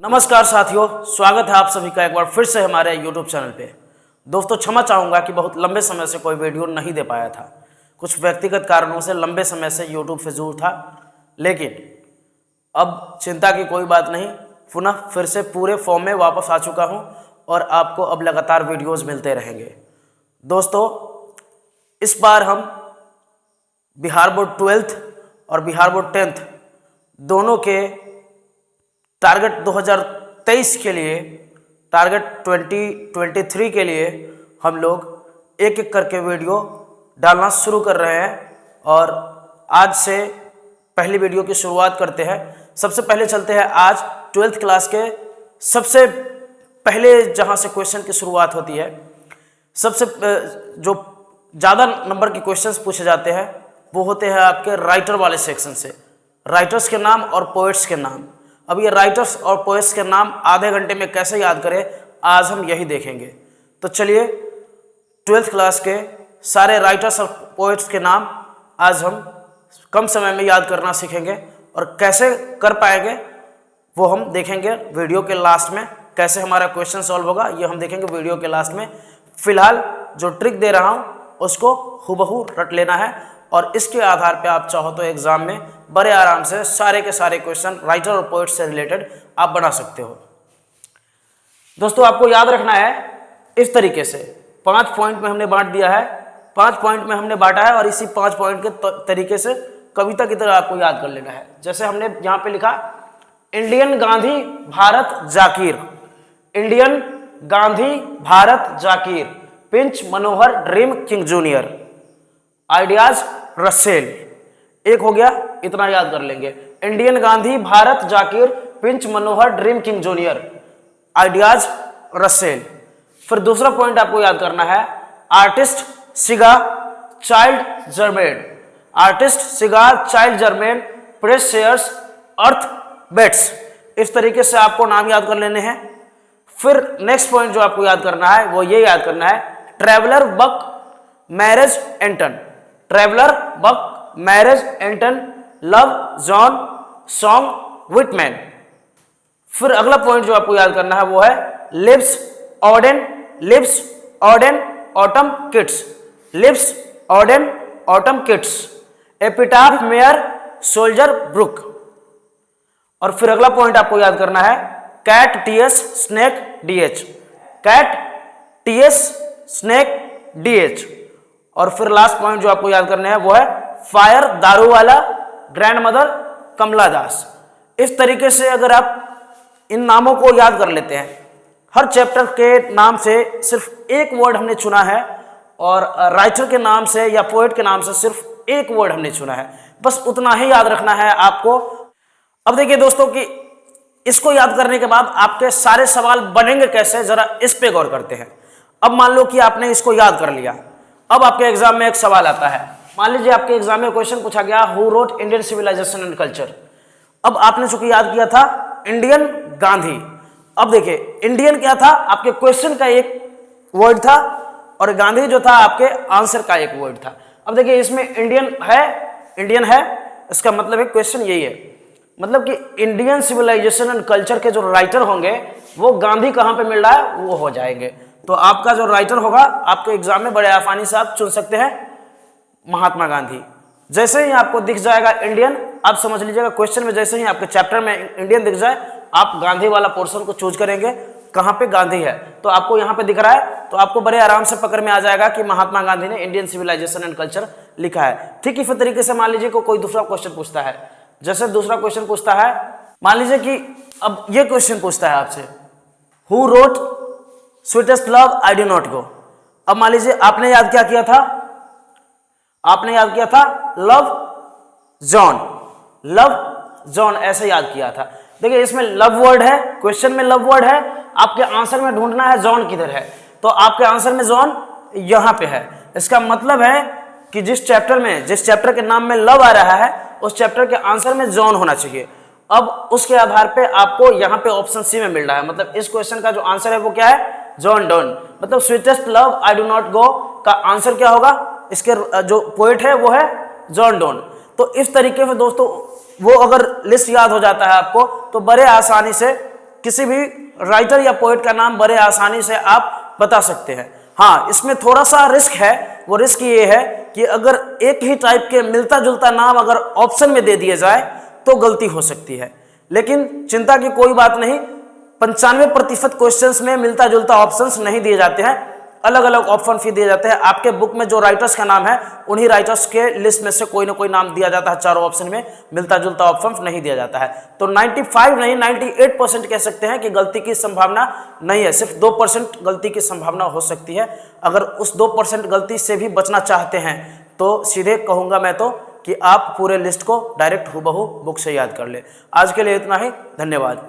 नमस्कार साथियों, स्वागत है आप सभी का एक बार फिर से हमारे YouTube चैनल पे। दोस्तों क्षमा चाहूँगा कि बहुत लंबे समय से कोई वीडियो नहीं दे पाया था। कुछ व्यक्तिगत कारणों से लंबे समय से YouTube से दूर था, लेकिन अब चिंता की कोई बात नहीं, पुनः फिर से पूरे फॉर्म में वापस आ चुका हूँ और आपको अब लगातार वीडियोस मिलते रहेंगे। दोस्तों इस बार हम बिहार बोर्ड 12th और बिहार बोर्ड 10th दोनों के टारगेट 2023 के लिए, टारगेट 2023 के लिए हम लोग एक एक करके वीडियो डालना शुरू कर रहे हैं और आज से पहली वीडियो की शुरुआत करते हैं। सबसे पहले चलते हैं आज 12th क्लास के सबसे पहले जहां से क्वेश्चन की शुरुआत होती है। सबसे जो ज़्यादा नंबर के क्वेश्चंस पूछे जाते हैं वो होते हैं आपके राइटर वाले सेक्शन से, राइटर्स के नाम और पोएट्स के नाम। अब ये राइटर्स और पोएट्स के नाम आधे घंटे में कैसे याद करें, आज हम यही देखेंगे। तो चलिए 12th क्लास के सारे राइटर्स और पोएट्स के नाम आज हम कम समय में याद करना सीखेंगे और कैसे कर पाएंगे वो हम देखेंगे वीडियो के लास्ट में। कैसे हमारा क्वेश्चन सॉल्व होगा ये हम देखेंगे वीडियो के लास्ट में। फिलहाल जो ट्रिक दे रहा हूँ उसको हुबहू रट लेना है और इसके आधार पे आप चाहो तो एग्जाम में बड़े आराम से सारे के सारे क्वेश्चन राइटर और पोएट से रिलेटेड आप बना सकते हो। दोस्तों आपको याद रखना है इस तरीके से 5 पॉइंट में हमने बांट दिया है, 5 पॉइंट में हमने बांटा है और इसी 5 पॉइंट के तरीके से कविता की तरह आपको याद कर लेना है। जैसे हमने यहाँ पे लिखा Indian Gandhi Bharat Zakir, Indian Gandhi Bharat Zakir, pinch Manohar dream king junior, ideas Russell. एक हो गया, इतना याद कर लेंगे। Indian Gandhi Bharat Zakir, pinch Manohar dream king junior, ideas Russell. फिर दूसरा पॉइंट आपको याद करना है आर्टिस्ट सिगा चाइल्ड जर्मेन, आर्टिस्ट सिगा child German, press shares earth bets. इस तरीके से आपको नाम याद कर लेने हैं। फिर नेक्स्ट पॉइंट जो आपको याद करना है वो ये याद करना है ट्रेवलर बक मैरिज एंटन, ट्रेवलर बक मैरिज एंटन, लव जॉन सॉन्ग विटमैन। फिर अगला पॉइंट जो आपको याद करना है वो है leaves Auden autumn kids, leaves Auden autumn kids, epitaph mayor soldier Brooke. और फिर अगला पॉइंट आपको याद करना है cat TS snake DH, cat TS snake DH. और फिर लास्ट पॉइंट जो आपको याद करना है वो है फायर दारू वाला ग्रैंड मदर कमला दास। इस तरीके से अगर आप इन नामों को याद कर लेते हैं, हर चैप्टर के नाम से सिर्फ एक वर्ड हमने चुना है और राइटर के नाम से या पोएट के नाम से सिर्फ एक वर्ड हमने चुना है, बस उतना ही याद रखना है आपको। अब देखिए दोस्तों कि इसको याद करने के बाद आपके सारे सवाल बनेंगे कैसे, जरा इस पे गौर करते हैं। अब मान लो कि आपने इसको याद कर लिया, अब आपके एग्जाम में एक सवाल आता है। मान लीजिए आपके एग्जाम में क्वेश्चन पूछा गया who wrote Indian civilization and culture. अब आपने चूंकि याद किया था इंडियन गांधी। अब देखिए इंडियन क्या था, आपके क्वेश्चन का एक वर्ड था और गांधी जो था आपके आंसर का एक वर्ड था। अब देखिए इसमें इंडियन है, इसका मतलब है क्वेश्चन यही है, मतलब कि इंडियन सिविलाइजेशन एंड कल्चर के जो राइटर होंगे वो गांधी कहाँ पे मिल रहा है वो हो जाएंगे। तो आपका जो राइटर होगा आपके एग्जाम में बड़े आसानी से आप चुन सकते हैं महात्मा गांधी। जैसे ही आपको दिख जाएगा इंडियन, आप समझ लीजिएगा क्वेश्चन में जैसे ही आपके चैप्टर में इंडियन दिख जाए आप गांधी वाला पोर्शन को चूज करेंगे कहाँ पे गांधी है। तो आपको यहाँ पे दिख रहा है तो आपको बड़े आराम से पकड़ में आ जाएगा कि महात्मा गांधी ने इंडियन सिविलाइजेशन एंड कल्चर लिखा है। ठीक इसी तरीके से मान लीजिए कोई दूसरा क्वेश्चन पूछता है, जैसे दूसरा क्वेश्चन पूछता है, मान लीजिए कि अब ये क्वेश्चन पूछता है आपसे who wrote sweetest love I do not go. अब मान लीजिए आपने याद क्या किया था, आपने याद किया था लव जॉन ऐसे याद किया था। देखिए इसमें लव वर्ड है, क्वेश्चन में लव वर्ड है, आपके आंसर में ढूंढना है जॉन किधर है, तो आपके आंसर में जॉन यहां पे है। इसका मतलब है कि जिस चैप्टर के नाम में लव आ रहा है उस चैप्टर के आंसर में जॉन होना चाहिए। अब उसके आधार पे आपको यहाँ पे ऑप्शन सी में मिल रहा है, मतलब इस क्वेश्चन का जो आंसर है वो क्या है, जॉन डोन। मतलब sweetest love I do not go का आंसर क्या होगा, इसके जो पोएट है वो है जॉन डोन। तो इस तरीके से दोस्तों वो अगर लिस्ट याद हो जाता है आपको तो बड़े आसानी से किसी भी राइटर या पोएट का नाम बड़े आसानी से आप बता सकते हैं। हाँ, इसमें थोड़ा सा रिस्क है। वो रिस्क ये है कि अगर एक ही टाइप के मिलता जुलता नाम अगर ऑप्शन में दे दिए जाए तो गलती हो सकती है, लेकिन चिंता की कोई बात नहीं। 95% क्वेश्चंस में मिलता जुलता ऑप्शंस नहीं दिए जाते हैं, अलग अलग ऑप्शन भी दिए जाते हैं। आपके बुक में जो राइटर्स का नाम है उन्हीं राइटर्स के लिस्ट में से कोई ना कोई नाम दिया जाता है। चारों ऑप्शन में मिलता जुलता ऑप्शन नहीं दिया जाता है। तो 95 नहीं 98% कह सकते हैं कि गलती की संभावना नहीं है, सिर्फ 2% गलती की संभावना हो सकती है। अगर उस 2% गलती से भी बचना चाहते हैं तो सीधे कहूँगा मैं तो कि आप पूरे लिस्ट को डायरेक्ट हूबहू बुक से याद कर ले। आज के लिए इतना ही, धन्यवाद।